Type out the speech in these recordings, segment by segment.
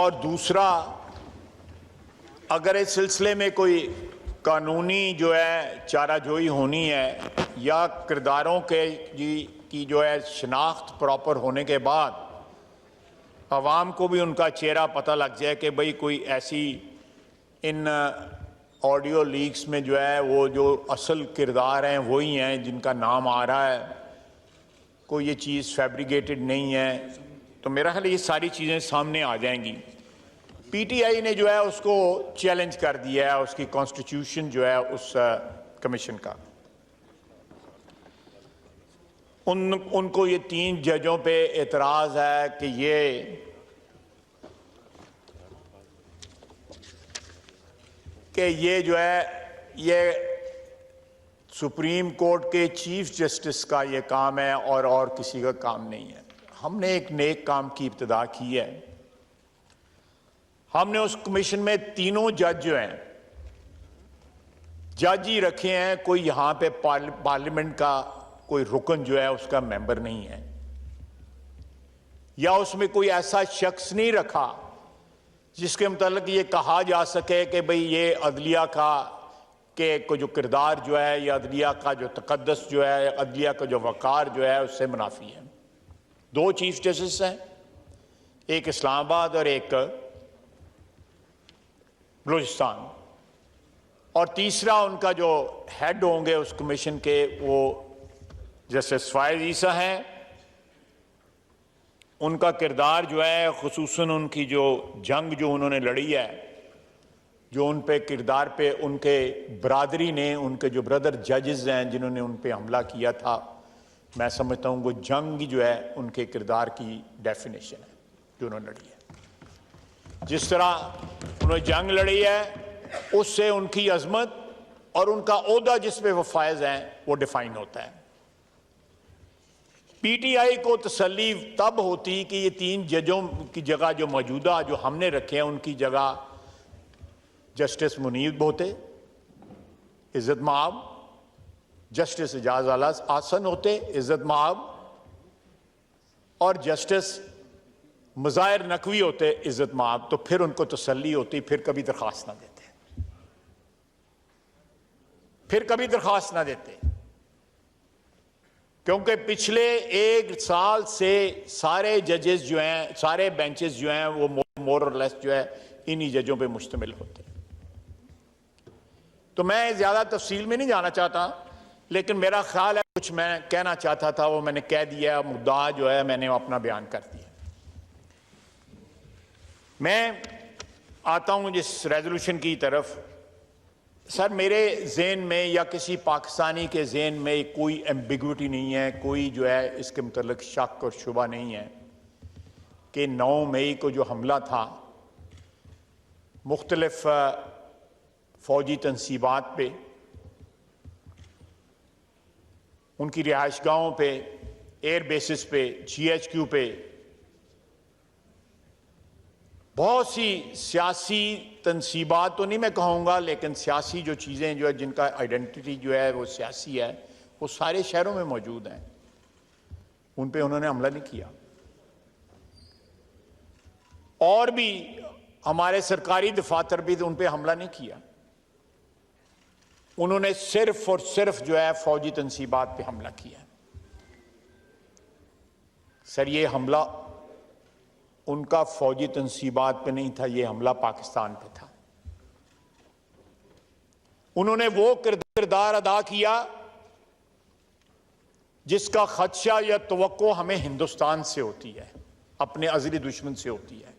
और दूसरा, अगर इस सिलसिले में कोई कानूनी जो है चाराजोई होनी है या किरदारों के की जो है शनाख्त प्रॉपर होने के बाद आवाम को भी उनका चेहरा पता लग जाए कि भाई कोई ऐसी इन ऑडियो लीक्स में जो है वो जो असल किरदार हैं वही हैं जिनका नाम आ रहा है, कोई ये चीज़ फैब्रिकेटेड नहीं है, तो मेरा ख्याल ये सारी चीज़ें सामने आ जाएंगी। पीटीआई ने जो है उसको चैलेंज कर दिया है, उसकी कॉन्स्टिट्यूशन जो है उस कमीशन का। उनको ये 3 जजों पे एतराज़ है कि ये जो है ये सुप्रीम कोर्ट के चीफ जस्टिस का ये काम है और किसी का काम नहीं है। हमने एक नेक काम की इब्तिदा की है। हमने उस कमीशन में तीनों जज जो हैं जज ही रखे हैं, कोई यहां पे पार्लियामेंट का कोई रुकन जो है उसका मेंबर नहीं है, या उसमें कोई ऐसा शख्स नहीं रखा जिसके मुतालिक ये कहा जा सके कि भाई ये अदलिया का को जो किरदार जो है या अदलिया का जो तकद्दस जो है, अदलिया का जो वक़ार जो है उससे मुनाफी है। 2 चीफ जस्टिस हैं, एक इस्लामाबाद और एक बलूचिस्तान, और तीसरा उनका जो हेड होंगे उस कमीशन के वो जस्टिस फायज ईसा हैं। उनका किरदार जो है खुसूसन उनकी जो जंग जो उन्होंने लड़ी है, जो उन पे किरदार पे उनके बरादरी ने, उनके जो ब्रदर जजेस हैं जिन्होंने उन पे हमला किया था, मैं समझता हूँ वो जंग जो है उनके किरदार की डेफिनेशन है जो उन्होंने लड़ी है। जिस तरह उन्होंने जंग लड़ी है उससे उनकी अजमत और उनका ओहदा जिस पे वो फायज हैं वो डिफाइन होता है। पीटीआई को तसल्ली तब होती कि ये 3 जजों की जगह जो मौजूदा जो हमने रखे हैं उनकी जगह जस्टिस मुनीब होते, इज्जत माब, जस्टिस एजाज आला आसन होते, इज्जत माब, और जस्टिस मुजाहिर नकवी होते, इज्जत माब, तो फिर उनको तसल्ली होती, फिर कभी दरख्वास्त ना देते, फिर कभी दरख्वास्त ना देते, क्योंकि पिछले 1 साल से सारे जजेस जो हैं, सारे बेंचेस जो हैं वो मोर और लेस जो है इन्हीं जजों पे मुश्तमिल होते हैं। तो मैं ज्यादा तफसील में नहीं जाना चाहता, लेकिन मेरा ख्याल है कुछ मैं कहना चाहता था वो मैंने कह दिया, मुद्दा जो है मैंने अपना बयान कर दिया। मैं आता हूं जिस रेजोल्यूशन की तरफ। सर, मेरे ज़हन में या किसी पाकिस्तानी के ज़हन में कोई एम्बिग्विटी नहीं है, कोई जो है इसके मुतल्लिक शक और शुबा नहीं है कि 9 मई को जो हमला था मुख्तलिफ फौजी तनसीबात पे, उनकी रिहाइशगाहों पे, एयर बेसिस पे, GHQ पे बहुत सी सियासी तनसीबात तो नहीं मैं कहूँगा, लेकिन सियासी जो चीज़ें जो है जिनका आइडेंटिटी जो है वो सियासी है, वो सारे शहरों में मौजूद हैं, उन पे उन्होंने हमला नहीं किया। और भी हमारे सरकारी दफातर भी उन पे हमला नहीं किया, उन्होंने सिर्फ और सिर्फ जो है फौजी तनसीबात पे हमला किया। सर, ये हमला उनका फौजी तनसीबात पे नहीं था, ये हमला पाकिस्तान पे था। उन्होंने वो किरदार अदा किया जिसका खदशा या तवक्को हमें हिंदुस्तान से होती है, अपने अज़ली दुश्मन से होती है।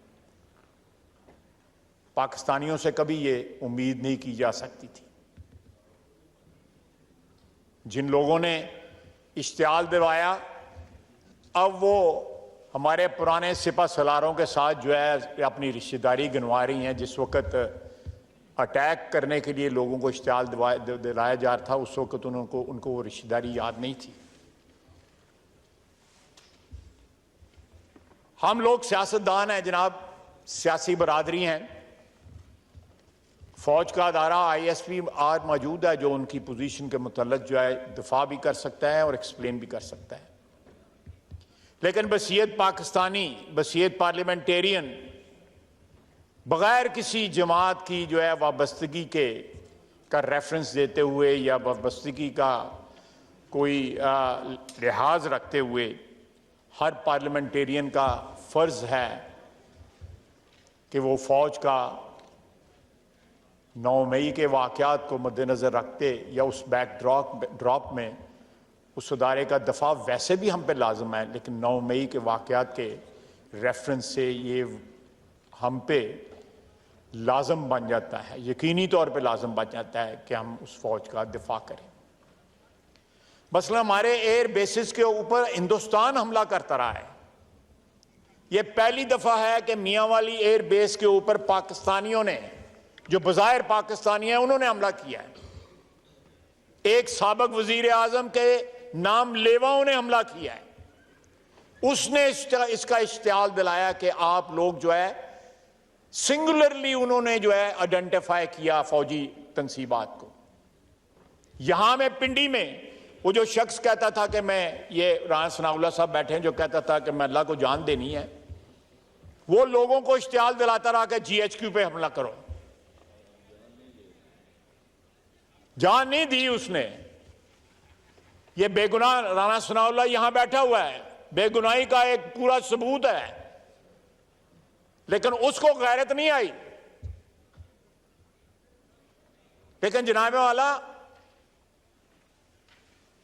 पाकिस्तानियों से कभी ये उम्मीद नहीं की जा सकती थी। जिन लोगों ने इश्तियाल दिलवाया, अब वो हमारे पुराने सिपा सलारों के साथ जो है अपनी रिश्तेदारी गिनवा रही हैं। जिस वक्त अटैक करने के लिए लोगों को इश्तियाल दिलाया जा रहा था, उस वक्त उनको वो रिश्तेदारी याद नहीं थी। हम लोग सियासतदान हैं जनाब, सियासी बरादरी हैं। फौज का अदारा ISP आज मौजूद है जो उनकी पोजीशन के मुतल्लिक जो है दिफा भी कर सकता है और एक्सप्लेन भी कर सकता है। लेकिन बसीयत पाकिस्तानी, बसीयत पार्लियामेंटेरियन बगैर किसी जमात की जो है वाबस्तगी के का रेफरेंस देते हुए या वाबस्तगी का कोई लिहाज रखते हुए हर पार्लियामेंटेरियन का फर्ज है कि वो फौज का 9 मई के वाक़यात को मद्देनज़र रखते या उस ड्रॉप में उस अदारे का दफा वैसे भी हम पे लाजम है, लेकिन 9 मई के वाक़यात के रेफरेंस से ये हम पे लाजम बन जाता है, यकीनी तौर पे लाजम बन जाता है कि हम उस फौज का दिफा करें। मसलन हमारे एयर बेसिस के ऊपर हिंदुस्तान हमला करता रहा है। यह पहली दफा है कि मियांवाली एयर बेस के ऊपर पाकिस्तानियों ने, जो बज़ाहिर पाकिस्तानी है, उन्होंने हमला किया है। एक साबिक वजीर आजम के नाम लेवाओं ने हमला किया है। उसने इसका इश्तियाल दिलाया कि आप लोग जो है सिंगुलरली उन्होंने जो है आइडेंटिफाई किया फौजी तंसीबात को। यहां में पिंडी में वो जो शख्स कहता था कि मैं, ये राना सनाउल्लाह साहब बैठे हैं, जो कहता था कि मैं अल्लाह को जान देनी है, वो लोगों को इश्तियाल दिलाता रहा कि GHQ पे हमला करो। जान नहीं दी उसने। ये बेगुनाह राना सनाउल्लाह यहां बैठा हुआ है, बेगुनाही का एक पूरा सबूत है, लेकिन उसको गैरत नहीं आई। लेकिन जनाबे वाला,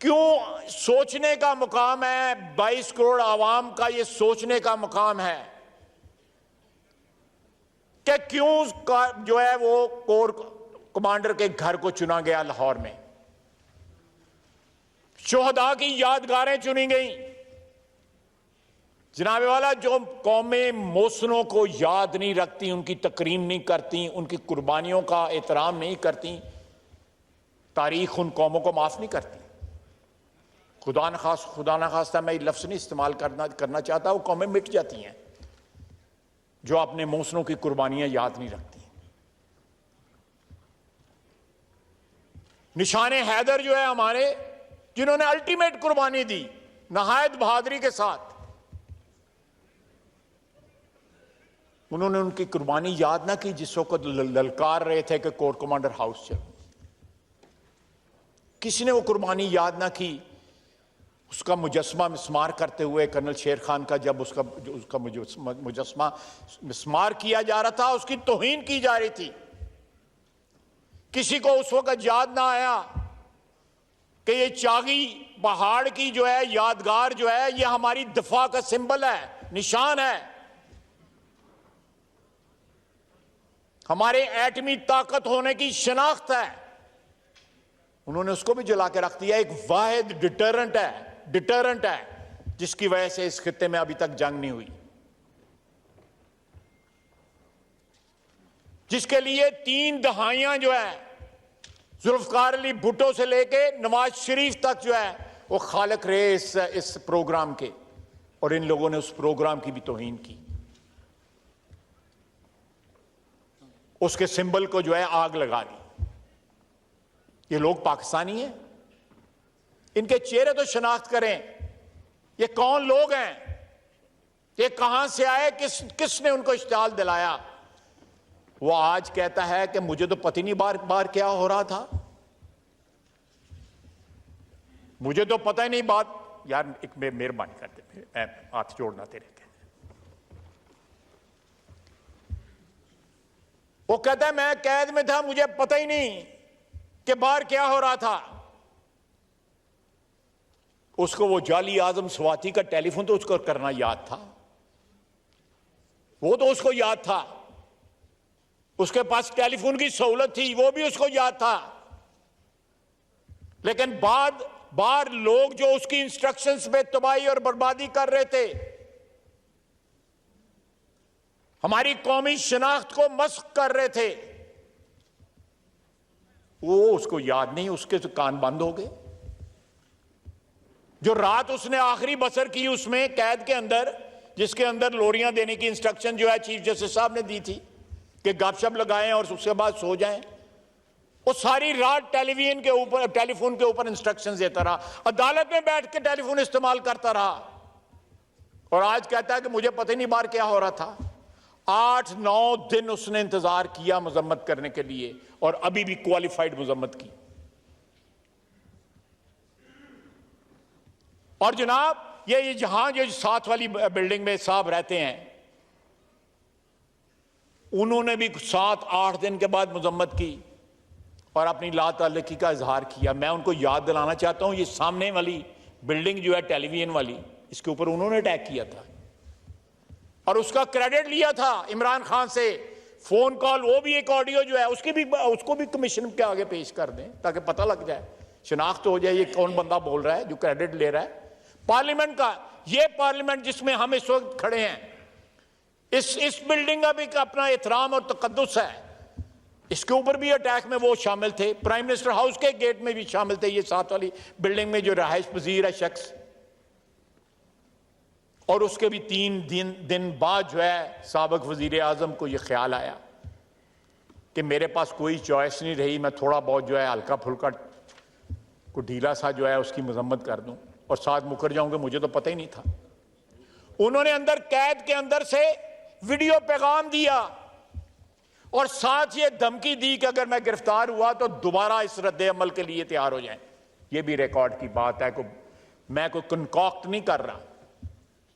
क्यों सोचने का मुकाम है, 22 करोड़ आवाम का ये सोचने का मुकाम है कि क्यों जो है वो कोर कमांडर के घर को चुना गया लाहौर में, शोहदा की यादगारें चुनी गई। जनाबे वाला, जो कौमें मोहसिनों को याद नहीं रखती, उनकी तकरीम नहीं करती, उनकी कुर्बानियों का एहतराम नहीं करती, तारीख उन कौमों को माफ नहीं करती। खुदा न खास्ता मैं लफ्ज़ नहीं इस्तेमाल करना चाहता, वो कौमें मिट जाती हैं जो अपने मोहसिनों की कुर्बानियां याद नहीं रखती। निशाने हैदर जो है हमारे, जिन्होंने अल्टीमेट कुर्बानी दी नहायत बहादुरी के साथ, उन्होंने उनकी कुर्बानी याद ना की जिस वक्त ललकार रहे थे कि कोर कमांडर हाउस चलो। किसी ने वो कुर्बानी याद ना की। उसका मुजस्मा मिस्मार करते हुए कर्नल शेर खान का, जब उसका मुजस्मा मिस्मार किया जा रहा था, उसकी तौहीन की जा रही थी। किसी को उस वक्त याद ना आया कि ये चागी पहाड़ की जो है यादगार जो है, ये हमारी दफा का सिंबल है, निशान है, हमारे एटमी ताकत होने की शनाख्त है। उन्होंने उसको भी जला के रख दिया। एक वाहिद डिटरेंट है जिसकी वजह से इस खित्ते में अभी तक जंग नहीं हुई, जिसके लिए 3 दहाइयां जो है जुल्फकार अली भुट्टो से लेके नवाज शरीफ तक जो है वो खालिक रहे इस प्रोग्राम के, और इन लोगों ने उस प्रोग्राम की भी तौहीन की। उसके सिंबल को जो है आग लगा दी। ये लोग पाकिस्तानी हैं, इनके चेहरे तो शनाख्त करें। ये कौन लोग हैं, ये कहां से आए, किसने उनको इश्तियाल दिलाया। वो आज कहता है कि मुझे तो पता नहीं बार क्या हो रहा था, मुझे तो पता ही नहीं बात। यार एक मेहरबानी करते, हाथ जोड़ना तेरे के। वो कहता है मैं कैद में था, मुझे पता ही नहीं कि बाहर क्या हो रहा था। उसको वो जाली आजम स्वाति का टेलीफोन तो उसको करना याद था, वो तो उसको याद था। उसके पास टेलीफोन की सहूलत थी, वो भी उसको याद था। लेकिन बार लोग जो उसकी इंस्ट्रक्शंस पे तबाही और बर्बादी कर रहे थे, हमारी कौमी शनाख्त को मस्क कर रहे थे, वो उसको याद नहीं। उसके तो कान बंद हो गए। जो रात उसने आखिरी बसर की उसमें कैद के अंदर, जिसके अंदर लोरियां देने की इंस्ट्रक्शन जो है चीफ जस्टिस साहब ने दी थी कि गपशप लगाएं और उसके बाद सो जाएं, वो सारी रात टेलीफोन के ऊपर इंस्ट्रक्शंस देता रहा, अदालत में बैठ के टेलीफोन इस्तेमाल करता रहा, और आज कहता है कि मुझे पता ही नहीं बाहर क्या हो रहा था। 8-9 दिन उसने इंतजार किया मजम्मत करने के लिए और अभी भी क्वालिफाइड मजम्मत की। और जनाब ये जहां जो साथ वाली बिल्डिंग में साहब रहते हैं, उन्होंने भी 7-8 दिन के बाद मजम्मत की और अपनी ला ताल्लुकी का इजहार किया। मैं उनको याद दिलाना चाहता हूं, ये सामने वाली बिल्डिंग जो है टेलीविजन वाली, इसके ऊपर उन्होंने अटैक किया था और उसका क्रेडिट लिया था इमरान खान से। फोन कॉल, वो भी एक ऑडियो जो है उसको भी कमीशन के आगे पेश कर दें ताकि पता लग जाए, शिनाख्त हो जाए ये कौन बंदा बोल रहा है जो क्रेडिट ले रहा है। पार्लियामेंट का, ये पार्लियामेंट जिसमें हम इस वक्त खड़े हैं, इस बिल्डिंग का भी अपना एहतराम और तकद्दुस है, इसके ऊपर भी अटैक में वो शामिल थे। प्राइम मिनिस्टर हाउस के गेट में भी शामिल थे, ये साथ वाली बिल्डिंग में जो रहायश पजीर है शख्स। और उसके भी 3 दिन बाद जो है साबिक वजीर आजम को ये ख्याल आया कि मेरे पास कोई चॉइस नहीं रही, मैं थोड़ा बहुत जो है हल्का फुल्का को ढीला सा जो है उसकी मजम्मत कर दूं और साथ मुकर जाऊंगा, मुझे तो पता ही नहीं था। उन्होंने अंदर कैद के अंदर से वीडियो पैगाम दिया और साथ ये धमकी दी कि अगर मैं गिरफ्तार हुआ तो दोबारा इस रद्द अमल के लिए तैयार हो जाएं। ये भी रिकॉर्ड की बात है, मैं कोई कंकॉक्ट नहीं कर रहा।